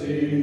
See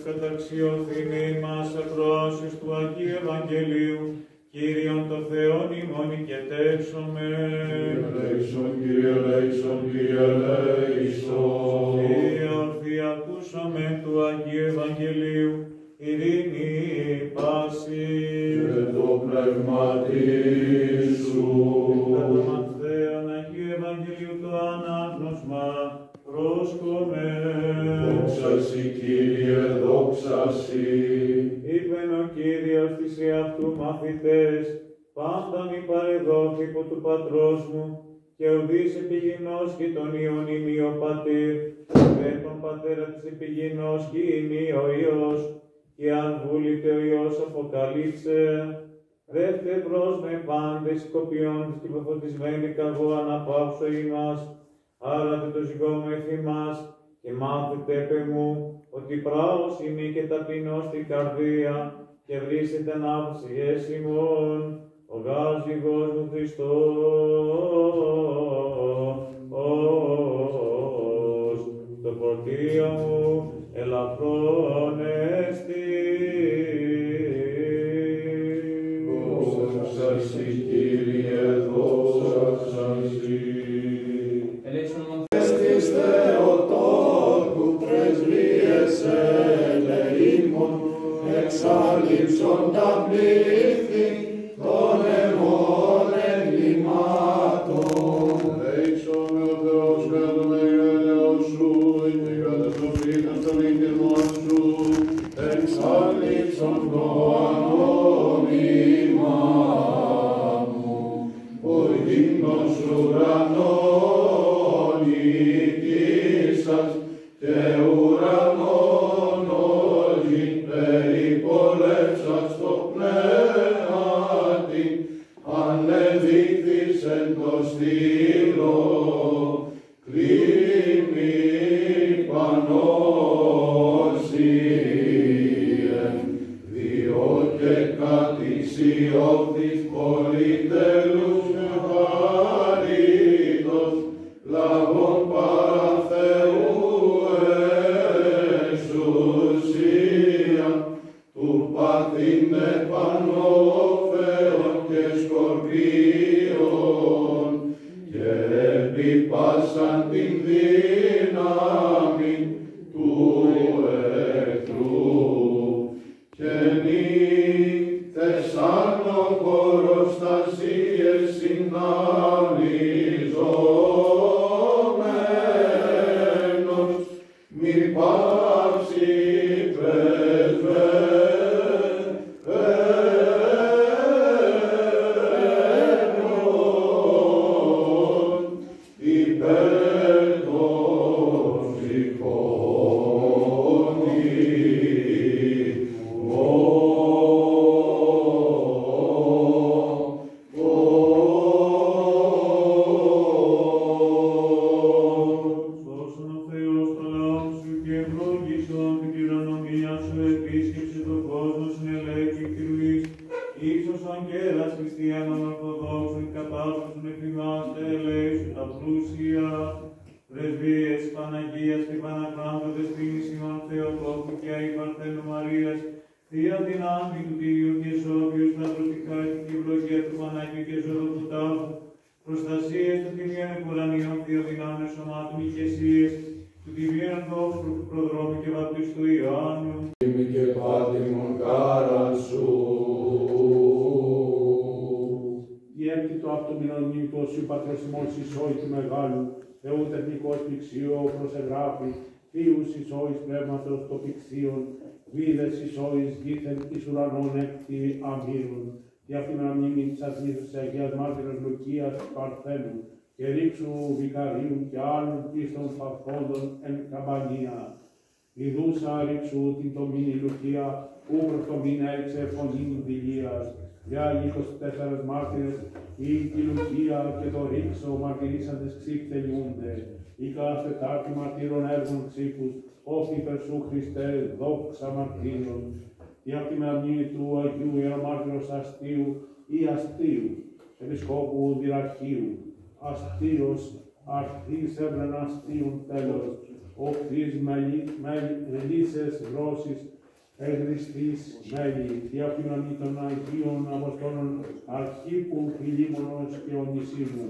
Καταξιωθήνε ημάς ακροάσεις του Αγίου Ευαγγελίου, Κύριον το Θεόν ημών οικετεύσομεν. Κύριε ελέησον, Κύριε ελέησον. Κύριε ορθή ακούσαμε του Αγίου Ευαγγελίου, ειρήνη πάση. Και το πνεύματι σου. Κατά Ματθαίον Αγίου Ευαγγελίου το ανάγνωσμα, πρόσκομεν. Δόξα σοι, Κύριε, δόξα σοι. Είπεν ο Κύριος της εαυτού μαθητές, πάντα μη παρεδόθη υπό του πατρός μου, και ουδείς επιγεινός και τον Υιον ημί ο πατήρ, δε τον πατέρα της επιγεινός και ημί ο Υιός, και αν βούλητε ο Υιός αποκαλύψε, δεύτε προς με πάντες κοπιόντες και υποφωτισμένοι καγώ αναπαύσω ημάς, άρατε το ζυγόμαι εφημάς, και μάθετε επ' μου, ότι πράος ημί και ταπεινός στην καρδία, και βρίσετε ανάψιες ημών, ο γάζυγος μου Χριστός, το φορτίο μου ελαφρόν εστί. Δόξα σοι, Κύριε, δόξα σοι. Εστις Θεοτόκου πρεσβείες ελεήμων, εξάλληψον τα πλήθη των εμών εγκλημάτων. Λέησον ο Θεός κατά το μεγαλείο σου, και κατά το πλήθος των εγκλημών σου, εξάλληψον το ανώνυμα μου, ο ύμνος ουρανών νικήσας, και ουρανών όχι περιπολέψας το πνεύματι, ανεδείχθης εν το στήλο, κλίμη πανώσιεν, διό και κατησιώθης πολυτέλους με χαρίτος, λαβών παρά Θεού εξουσία, του παθήν επανόφερον και σκορπίων, και επί πάσαν την δύναμη του εχθρού, και νύχτες άνω χωροστασίες συναλλιζόμενος, μη πάψει πρεσβεύων υπέρ των ψυχών Σώσον ο Θεός το λαό σου και ευλόγησον την κληρονομία σου, επίσκεψε τον κόσμο συνελέει και εκτηρουής, ύψωσον κέρας χριστιανών ορθοδόξων, κατάσχωσον εφημάς τε ελέησον τα πλούσια, πρεσβείες Παναγίας και Παναχράντοδες πλήνησιμον Θεοτόκου και Αγίου Παρθένου Μαρίας, Θεία δυνάμει του Κυρίου και Σόβιου, σταυρωτικά και ευλογία του Παναγίου και Ζώδου του Τάφου, προστασίες των τιμίων επουρανίων θεοδυνάμεων σωμάτων ηγεσίες, του τιμίων δόξου του προδρόμου και βαπτιστού Ιωάννου. Είμαι και πάτημον κάραν σου. Διέμπτη το αυτομηνονίτος σου πατρεσμός εισόη του μεγάλου, Θεού τεχνικός πηξίο προσεγράφει, Θείους εισόης πνεύματος το πηξίον, βίδες εισόης γήθεν εις ουρανών έκτη αμύρων, για αυτήν αμνήμη της Αθήνης της Αγίας Μάρτυρας Λουκίας Παρθένου, και ρίξου βικαρίων και άλλων πίστων παθόντων εν καμπανία. Ιδούσα ρίξου την τομήνη Λουκία, ού προς το μήνα έξε φωνήν δηλίας, για 24 μάρτυρες, η Λουκία και το Ρίξο μαρτυρήσαντες ξύπτελιούνται, η κάθε Τετάρτη μαρτύρων έργων ξύπους, όφη υπερσού Χριστέ, δόξα μαρτύρων, η απ' τη μνήμη του Αγίου Ιερομάρτυρος Αστείου ή Αστείου, Επισκόπου Δυραρχείου, Αστείος, αρχής έβρεν Αστείων τέλος, οχθείς μελίσσες γρόσης, εγριστής μέλη, η απ' τη μνήμη των Αγίων Αποστόλων Αρχίπου Φιλίμωνος και Ονησίμου,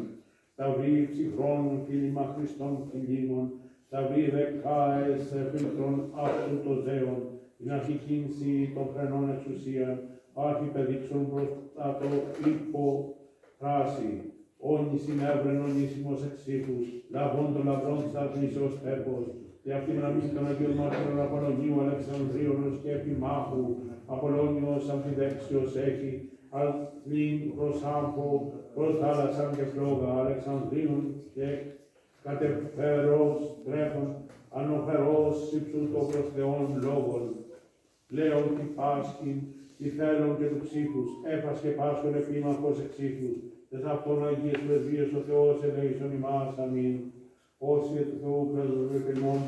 σταυρή ψυχρών φίλημα Χριστών φιλίμων, σταυρή δεκάες φίλτρων αυτού των ζέων, την αρχικίνηση των φρενών εξουσία, αρχιπεδίξων μπροστά το υποφράση, όνησιν έβρεν ονήσιμος εξήφους, λαβών των λαβρών της αρνήσεως τέπος, και αυτή μναμή των Αγίων Μάρτυρων Απολλωνίου Αλεξανδρίωνος και Επιμάχου, Απολλώνιος αμφιδέξιος έχει, αλήν προς άμπο, προς θάλασσαν και φλόγα, Αλεξανδρίων και κατεφέρος τρέχον, ανοφερός υψούτο προς Θεόν λόγων. Λέω τι πάσχην, τι θέλων και του ψήφους, έφας και πάσχων επίμαχος εξήφους, τες αυτόν Αγίες Πρεσβείες ο Θεός ελέησον ημάς, αμήν. Όσοι του Θεού πρεσβευτημών,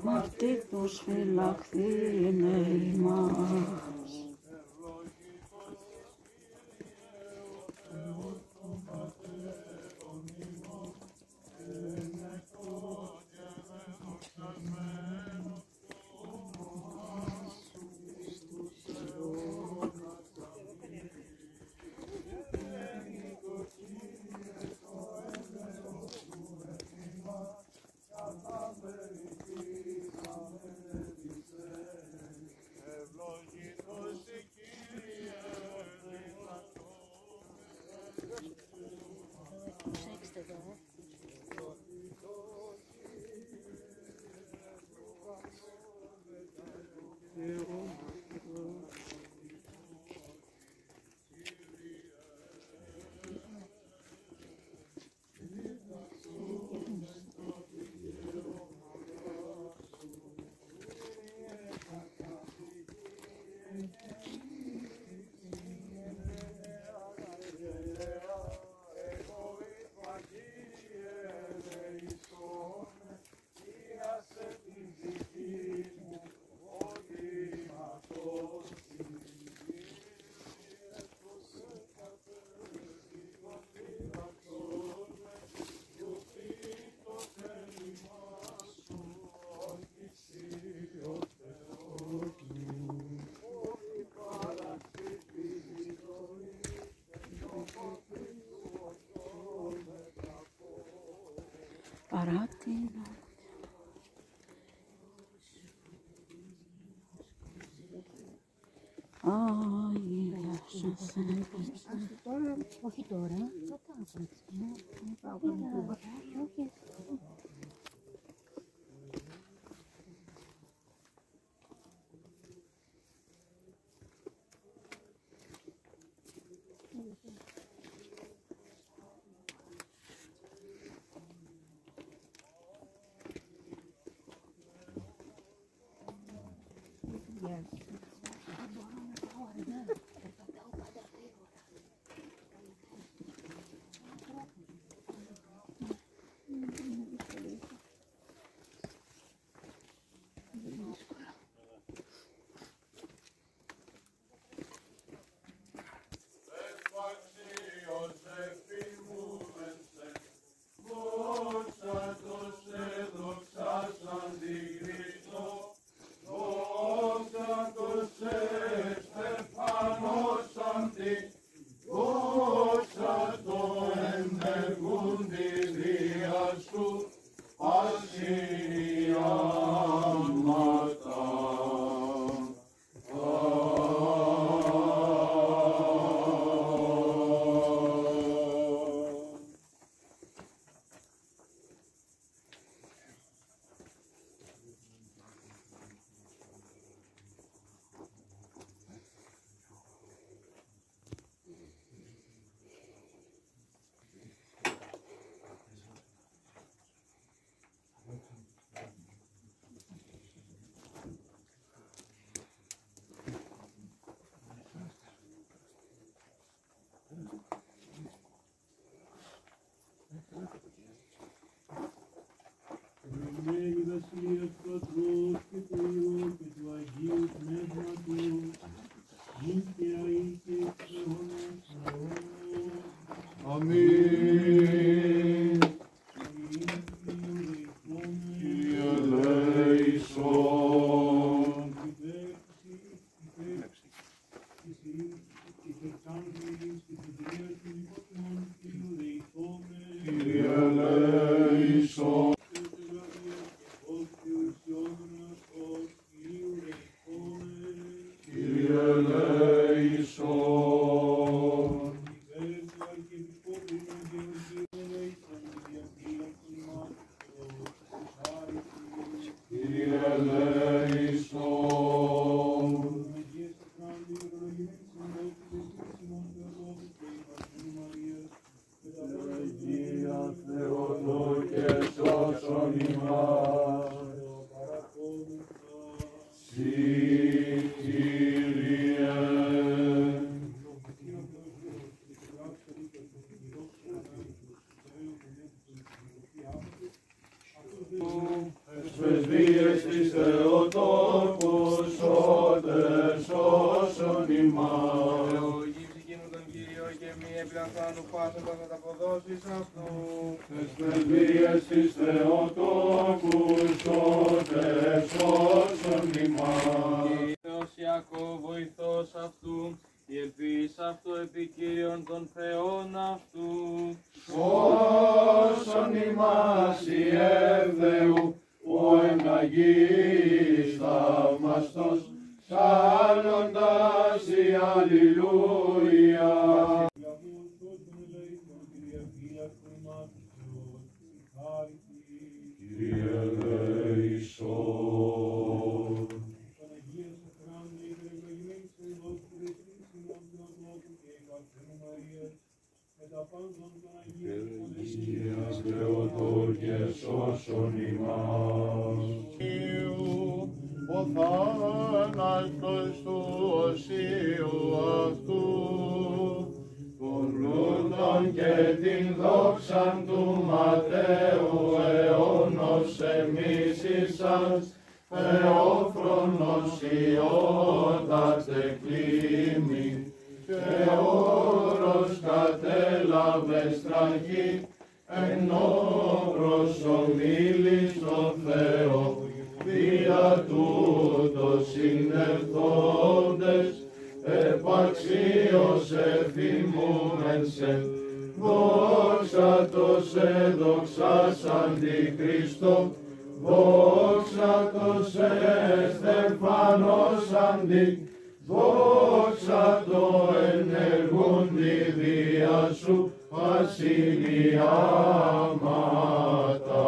Μαρτύρους φυλαχθήνε ημάς. παράτηνα. Άγιος ο Θεός. Τώρα, όχι τώρα, μετά όχι. Ευλογημένη Βασιλεία του Πατρός και του Υιού και του Αγίου Πνεύματος, νύχια ή και εξ αιώνας αιώνων. Αμήν. Κύριε ελέησον. Κύριε ελέησον. Κύριε ελέησον. Κύριε ελέησον. Αγία Θεοτόκε σώσον ημάς. Συ Κύριε. Πρεσβείες της Θεοτόκου σώτε σώσον ημάς. Τον Κύριο και μη επιλαμβάνου πάσον τα μεταποδόσεις αυτού. Τες πρεσβείες της Θεοτόκου σώτε σώσον ημάς. Κύριος Ιακώβ βοηθός αυτού, η ελπίς αυτού επί Κύριον των Θεών αυτού. Σώσον ημάς η Εύδεου, ο εναγής θαυμαστός, σάλλοντας η Αλληλούια. Κύριε ελέησον. Κύριε Θεοτόκε σώσον ημάς. Ο θάνατος του οσίου αυτού, των πλούτων και την δόξαν του Ματαίου αιώνος εμίσησας, Θεόφρονος Υιότατε κλίμη, και όρος κατέλαβε στραγή, ενώ προσομίλης τον Θεό, δια τούτος συνερθόντες, επαξίως εφημούμεν σε, δόξα τω σε δοξάσαντι Χριστό, δόξα τω σε στεφανώσαντι, δόξα τω ενεργούντι δια σου βασιλιάματα.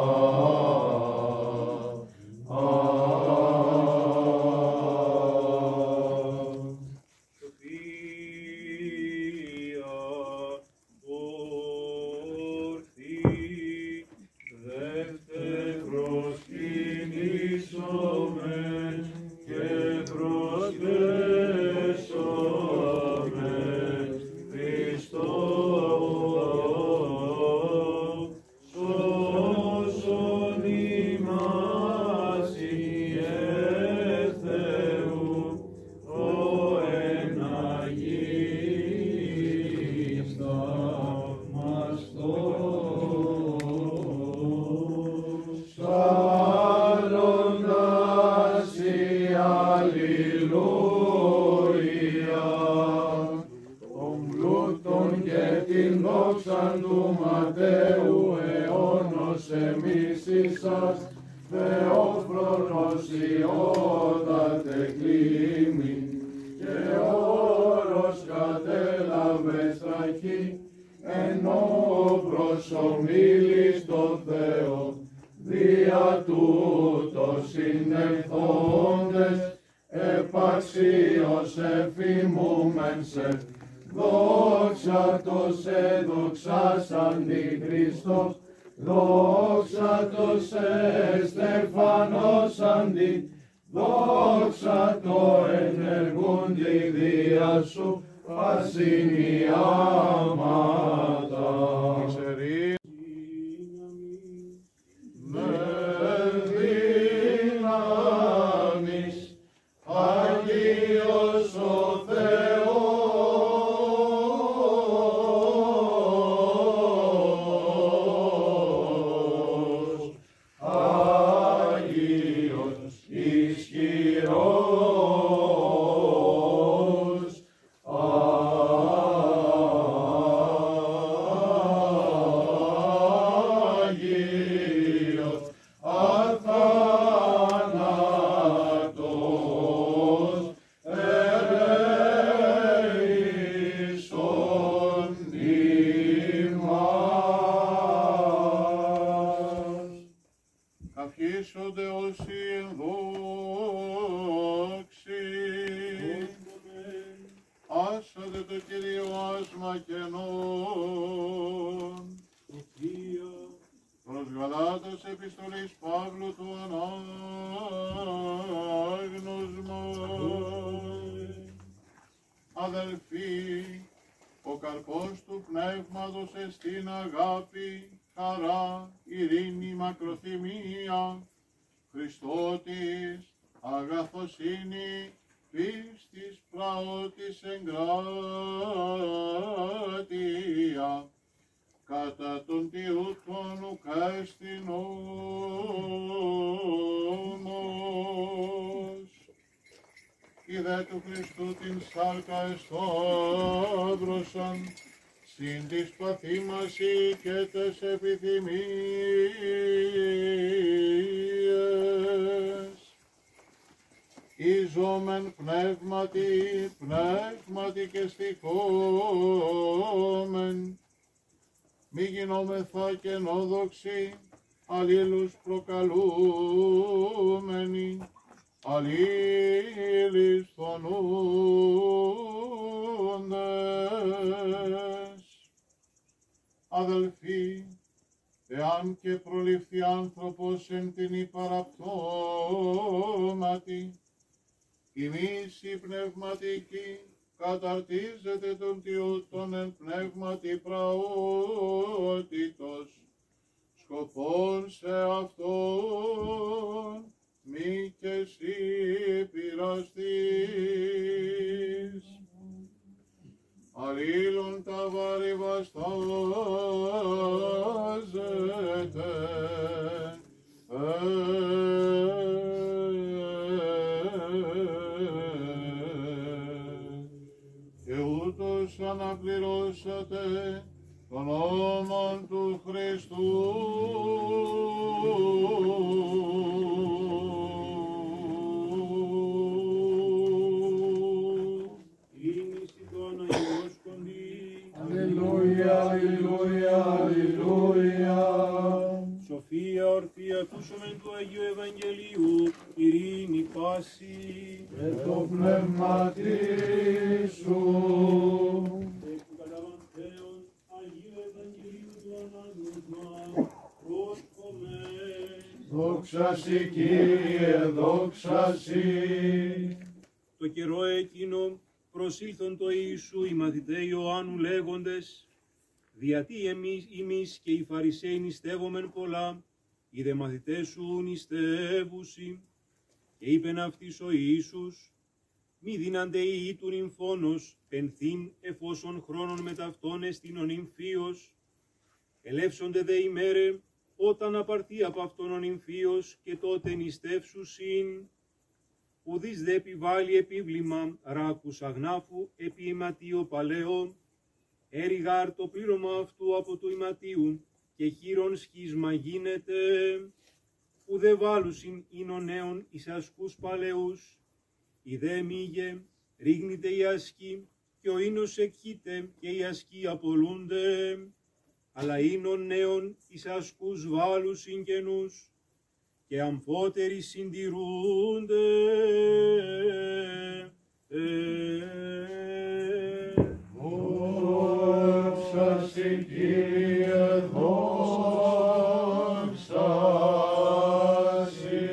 Δόξα τω σε δοξάσαντι Χριστό, δόξα τω σε στεφανώσαντι, δόξα τω ενεργούντι δια σου βασιλιάματα. Με δύναμις Αγίος ο Θεός, ευχήσονται όσοι εν δόξη. Άσατε το Κύριο άσμα κενών. Προς Γαλάτας επιστολής Παύλου του ανάγνωσμα. Αδελφοί, ο καρπός του πνεύματος εστίν αγάπη, χαρά, ειρήνη, μακροθυμία, Χριστότης, αγαθοσύνη, πίστης, πραότης, εγκράτεια, κατά τον τιούτον ουκάστην νόμος. Ιδέ του Χριστού την σάρκα εσταύρωσαν, συν της παθήμασι και τες επιθυμίες. Ιζόμεν πνεύματι και στοιχόμεν, μη γινόμεθα κενόδοξοι, αλλήλους προκαλούμενοι, αλλήλεις φωνούντες. Αδελφοί, εάν και προληφθεί άνθρωπος εν την υπαραπτώματι, ημείς οι πνευματικοί καταρτίζεται τον τιούτον εν πνεύματι πραότητος, σκοπών σε αυτόν μη και εσύ πειραστείς. Αλλήλων τα βάρη βαστάζεται, και ούτως αναπληρώσατε των νόμων του Χριστού. Αλληλούια, αλληλούια, αλληλούια. Σοφία ορθή ακούσομεν του Αγίου Ευαγγελίου, ειρήνη πάση Και το πνεύμα σου. Εκ του καταβανθέως Αγίου Ευαγγελίου του ανάγνωσμα πρόσχομεν. Δόξα σοι, Κύριε, δόξα σοι. Το καιρό εκείνο προσήλθον το Ιησού οι μαθηταί Ιωάννου λέγοντες, διατί εμείς και οι Φαρισαίοι νηστεύομεν πολλά, οι δε μαθητές σου νηστεύουσι. Και είπεν αυτοίς ο Ιησούς, μη δίνανται οι του νυμφώνος, πενθήν εφόσον χρόνων με ταυτόν εστίνον νυμφίος. Ελεύσονται δε ημέρε, όταν απαρθεί από αυτόν ο νυμφίος και τότε νηστεύσουσιν. Ουδείς δε επιβάλλει επίβλημα ράκους αγνάφου επί ηματίου παλαιό, έριγαρ το πλήρωμα αυτού από του ηματίου και χείρον σχίσμα γίνεται, ουδέ βάλουσιν είναι νέων εις ασκούς παλαιούς, ιδέ μήγε ρίγνεται η ασκή και ο ίνος εκχύται και οι ασκοί απολούνται, αλλά ίνων νέων εις ασκούς βάλουσιν καινούς, και αμφότεροι συντηρούνται. Δόξα σοι, Κύριε, δόξα σοι.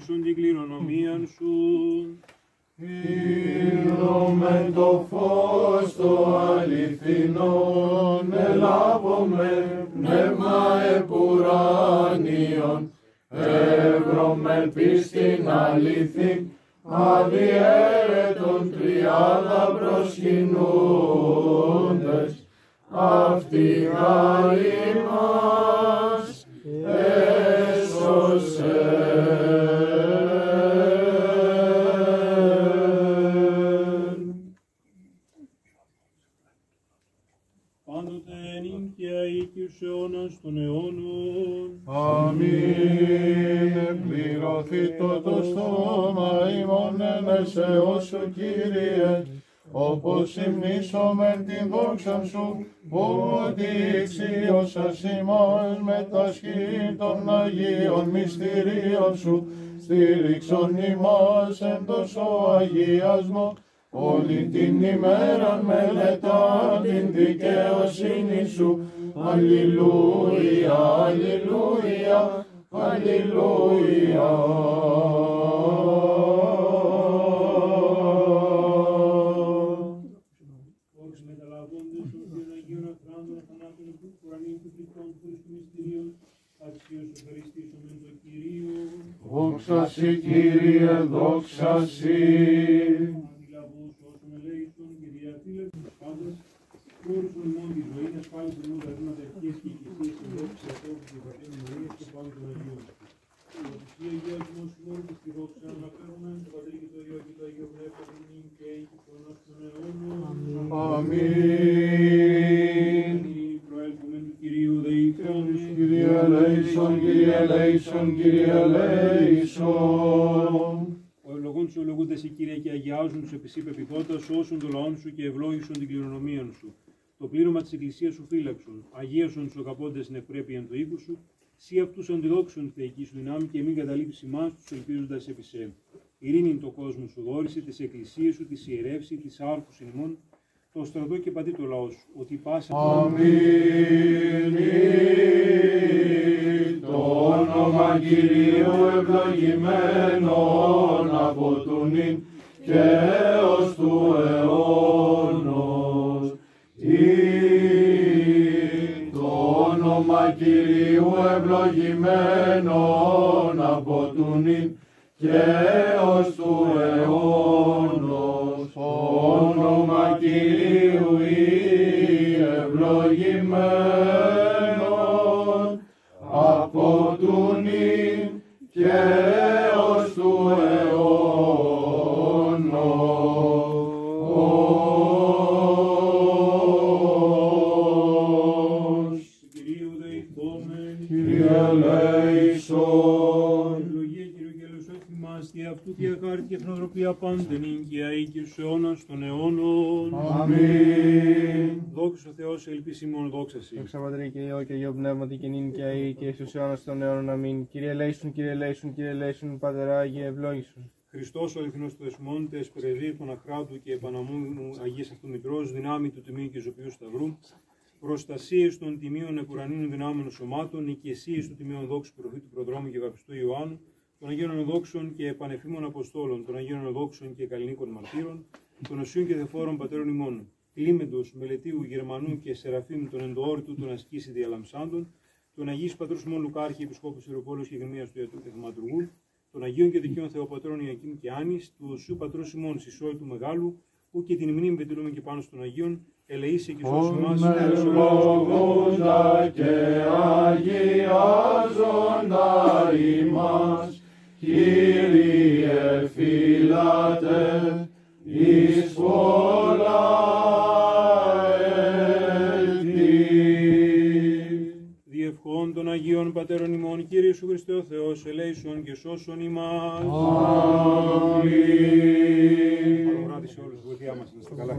Τον Είδομεν το φως το αληθινόν, ελάβομεν πνεύμα επουράνιον, εύρωμεν πίστην αληθήν, αδιέρετον τριάδα προσκυνούντες, αυτή χάρη μας έσωσε. Πάντοτε νύχια οίκους αιώνας των αιώνων. Αμήν. Εκπληρωθεί το στόμα ημών ενέσεως σου, Κύριε, όπως υμνήσομεν την δόξα σου, ότι εξίωσας ημάς με τα σχή των Αγίων μυστηρίων σου, στήριξον ημάς εν τόσο αγιασμό, όλη την ημέρα μελετά την δικαιοσύνη σου. Αλληλούια, αλληλούια, αλληλούια. Όρις μεταλαβώντες των Αγίων Αφράντων θανάτων του Κουρανίου του Χριστών του Χριστού μυστηρίων, αξίως ευχαριστήσομεν το Κυρίο. Δόξα σοι, Κύριε, δόξα σοι. Αντιλαβούς όσων ελέησον και διαφύλαξον πάντες, πρόρουσον ημών τη ζωή, ασφάλισον ου πνεύματα ευχής και οικησίας και δόξης Θεού και Πατήρου Μαρίας και Παύλου των Αγίων. Ότι η Αγία Δημόσιου και στη δόξα αναφέρουμε το Πατρί και το Υιό και το Αγίο Πνεύμα νυν και έχει των αιώνων αιώνων. Αμήν. Προέλθουμε του Κυρίου δεήθρονες. Κύριε ελέησον, Κύριε ελέησον, Κύριε ελέησον. Ο ευλογούν του ευλογούνται σε Κύριε και αγιάζουν του επισή πεπιθώτα, σώσουν το λαόν σου και ευλόγησον την κληρονομία σου. Το πλήρωμα τη Εκκλησίας σου φύλαξον. Αγίασον του αγαπώντες στην ευπρέπεια του οίκου σου. Σύ αυτούς αντιδόξουν τη θεϊκή σου δυνάμει και μην καταλήψει εμάς τους ελπίζοντας επί σε. Ειρήνην το κόσμο σου δόρισε, τις εκκλησίες σου, τις ιερεύσει, τις άρκους ημών, το στρατό και πατή το λαό σου, ότι πάσα... Αμήν. Το όνομα Κυρίου ευλογημένον από του νυν και έως του αιώνος. Το όνομα Κυρίου ευλογημένον από του νυν και ως του αιώνος. Το όνομα Κυρίου ευλογημένον από του νυν και ως του αιώνος. Κυρίου δεηθόμεν, Κύριε ελέησον. ευλογία Κυρίου και ελεησότη μας και αυτού τη αγάρτη και εθνοτροπία πάντεν και αεί και στους αιώνας των αιώνων. Αμήν. Δόξα ο Θεός, ελπίσιμον δόξα σοι. Δόξα Πατρί και Υιό και Αγίο Πνεύματι και νυν και αεί και στους αιώνας των αιώνων. Αμήν. Κύριε ελέησον, Κύριε ελέησον, Κύριε ελέησον, Πατερά Άγιε ευλόγησον. Χριστός ο αληθινός του δεσμών, τες πρεσβείες των αχράτου και επαναμούνου Αγίας αυτού Μητρός, δυνάμει του τιμίου και ζωπιού σταυρού, προστασίες των τιμίων επουρανίνων δυνάμεων σωμάτων, οικεσίες του τιμίων δόξου προφήτου προδρόμου και αγαπητού Ιωάννου, των Αγίων Οδόξων και επανεφήμων Αποστόλων, των Αγίων Οδόξων και καλλινίκων μαρτύρων, των Οσίων και Δεφόρων Πατέρων ημών, Κλίμεντος, Μελετίου, Γερμανού και Σεραφείμ, των Εντοόρτου, των Ασκήσι Διαλαμψάντων, των Αγίους Πατρούς ημών Λουκάρχη, Επισκόπου Ιεροπόλεως και Γερμίας του Ιατρού και Θαυματουργού, των Αγίων και Δικαίων Θεοπατρών Ιακήμ και Άνης, του Οσίου Πατρός ημών Σισόη του Μεγάλου, που και την μνήμη πετυλούμε και πάνω των Αγίων, ελεήσε και σώσει μας, ευλογούντα και αγιάζοντα ημάς, Κύριε φύλατε εις πολλά έτη. διευχών των Αγίων Πατέρων ημών, Κύριε Ιησού Χριστέ ο Θεός, ελέησον και σώσον ημάς. Αμήν. Καλό βράδυ σε όλους, βοηθειά μας, να είστε καλά.